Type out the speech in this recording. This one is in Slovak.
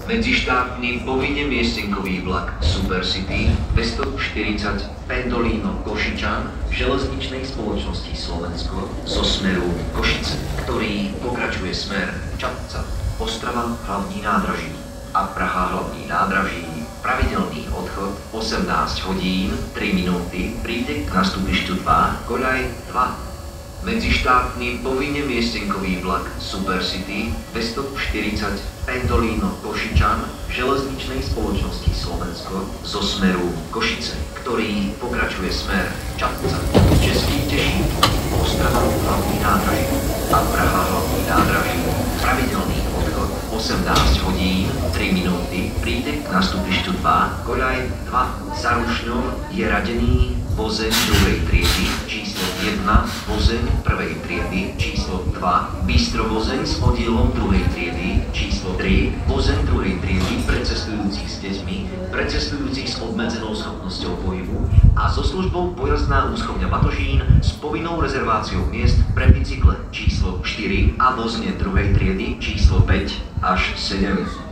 Medzištátny povinne miestenkový vlak Supercity 240 Pendolino Košičan železničnej spoločnosti Slovensko zo smeru Košice, ktorý pokračuje smer Čadca, Ostrava hlavní nádraží a Praha hlavní nádraží. Pravidelný odchod 18 hodín 3 minúty príde k nastupišťu 2 koľaj 2. Medzištátny povinne miestenkový vlak Supercity 240 Pendolino Košičan železničnej spoločnosti Slovensko zo smeru Košice, ktorý pokračuje smer Čadca, Český Teší, Ostrava hlavní nádraží a Praha hlavní nádraží. Pravidelný odchod 18 hodín 3 minúty príde k nastupišťu 2 koľaj 2. Za Rušňou je radený vozeň druhej triedy číslo 1, vozeň prvej triedy číslo 2, bystrovozeň s oddielom druhej triedy číslo 3, vozeň druhej triedy pre cestujúcich s deťmi, pre cestujúcich s obmedzenou schopnosťou pohybu a so službou pojazdná úschovňa Batožín s povinnou rezerváciou miest pre bicykle číslo 4 a vozne druhej triedy číslo 5 až 7.